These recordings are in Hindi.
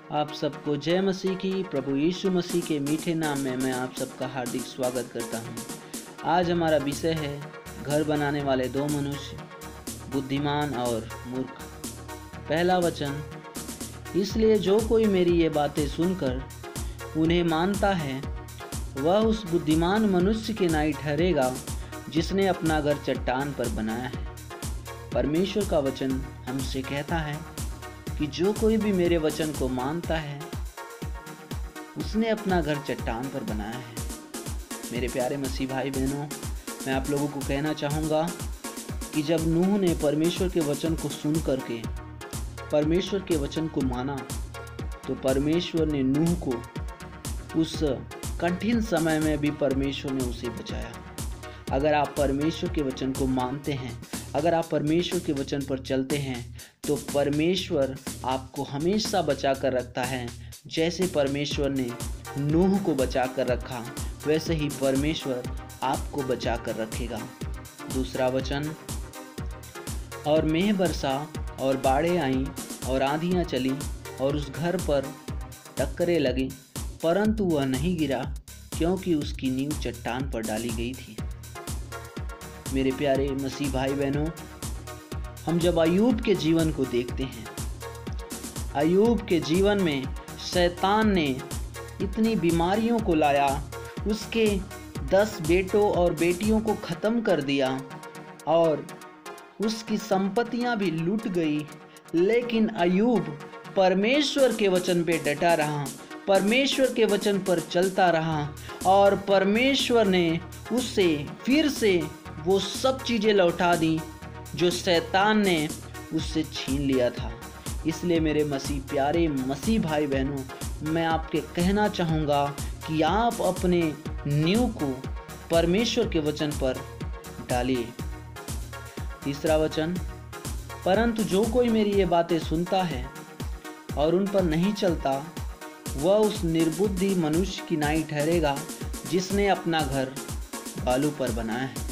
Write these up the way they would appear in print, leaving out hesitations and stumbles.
आप सबको जय मसीह की। प्रभु यीशु मसीह के मीठे नाम में मैं आप सबका हार्दिक स्वागत करता हूं। आज हमारा विषय है घर बनाने वाले दो मनुष्य, बुद्धिमान और मूर्ख। पहला वचन, इसलिए जो कोई मेरी ये बातें सुनकर उन्हें मानता है वह उस बुद्धिमान मनुष्य के नाई ठहरेगा जिसने अपना घर चट्टान पर बनाया है। परमेश्वर का वचन हमसे कहता है कि जो कोई भी मेरे वचन को मानता है उसने अपना घर चट्टान पर बनाया है। मेरे प्यारे मसीह भाई बहनों, मैं आप लोगों को कहना चाहूँगा कि जब नूह ने परमेश्वर के वचन को सुन करके परमेश्वर के वचन को माना तो परमेश्वर ने नूह को उस कठिन समय में भी परमेश्वर ने उसे बचाया। अगर आप परमेश्वर के वचन को मानते हैं, अगर आप परमेश्वर के वचन पर चलते हैं तो परमेश्वर आपको हमेशा बचा कर रखता है। जैसे परमेश्वर ने नूह को बचा कर रखा वैसे ही परमेश्वर आपको बचा कर रखेगा। दूसरा वचन, और मेघ बरसा और बाढ़ें आईं और आंधियाँ चली और उस घर पर टक्करें लगी, परंतु वह नहीं गिरा क्योंकि उसकी नींव चट्टान पर डाली गई थी। मेरे प्यारे मसीह भाई बहनों, हम जब अय्यूब के जीवन को देखते हैं, अय्यूब के जीवन में शैतान ने इतनी बीमारियों को लाया, उसके 10 बेटों और बेटियों को ख़त्म कर दिया और उसकी संपत्तियां भी लूट गई, लेकिन अय्यूब परमेश्वर के वचन पे डटा रहा, परमेश्वर के वचन पर चलता रहा और परमेश्वर ने उससे फिर से वो सब चीज़ें लौटा दी जो शैतान ने उससे छीन लिया था। इसलिए मेरे मसीह प्यारे मसीह भाई बहनों, मैं आपके कहना चाहूँगा कि आप अपने नींव को परमेश्वर के वचन पर डालिए। तीसरा वचन, परंतु जो कोई मेरी ये बातें सुनता है और उन पर नहीं चलता वह उस निर्बुद्धि मनुष्य की नाई ठहरेगा जिसने अपना घर बालू पर बनाया है।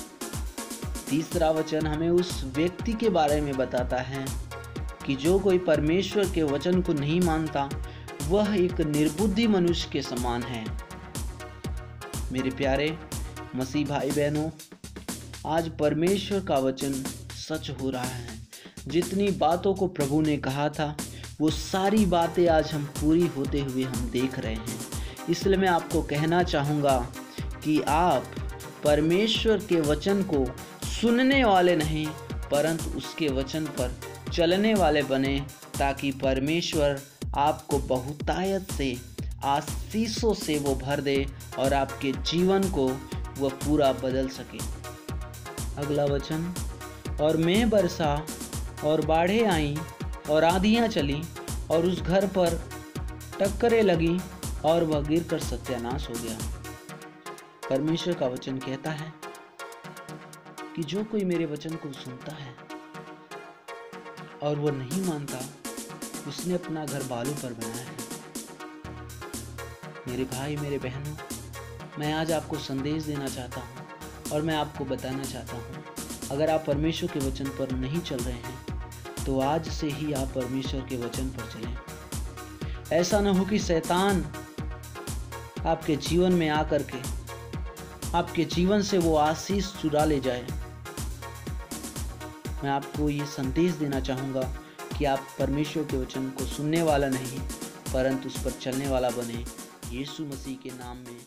तीसरा वचन हमें उस व्यक्ति के बारे में बताता है कि जो कोई परमेश्वर के वचन को नहीं मानता वह एक निर्बुद्धि मनुष्य के समान है। मेरे प्यारे मसीह भाई बहनों, आज परमेश्वर का वचन सच हो रहा है। जितनी बातों को प्रभु ने कहा था वो सारी बातें आज हम पूरी होते हुए हम देख रहे हैं। इसलिए मैं आपको कहना चाहूँगा कि आप परमेश्वर के वचन को सुनने वाले नहीं परंतु उसके वचन पर चलने वाले बने, ताकि परमेश्वर आपको बहुतायत से आशीषों से वो भर दे और आपके जीवन को वह पूरा बदल सके। अगला वचन, और मेघ बरसा और बाढ़ें आईं और आंधियाँ चली और उस घर पर टक्करें लगी और वह गिरकर सत्यानाश हो गया। परमेश्वर का वचन कहता है कि जो कोई मेरे वचन को सुनता है और वो नहीं मानता उसने अपना घर बालू पर बनाया है। मेरे भाई मेरे बहनों, मैं आज आपको संदेश देना चाहता हूँ और मैं आपको बताना चाहता हूँ, अगर आप परमेश्वर के वचन पर नहीं चल रहे हैं तो आज से ही आप परमेश्वर के वचन पर चलें। ऐसा न हो कि शैतान आपके जीवन में आकर के आपके जीवन से वो आशीष चुरा ले जाए। मैं आपको ये संदेश देना चाहूँगा कि आप परमेश्वर के वचन को सुनने वाला नहीं परंतु उस पर चलने वाला बने। यीशु मसीह के नाम में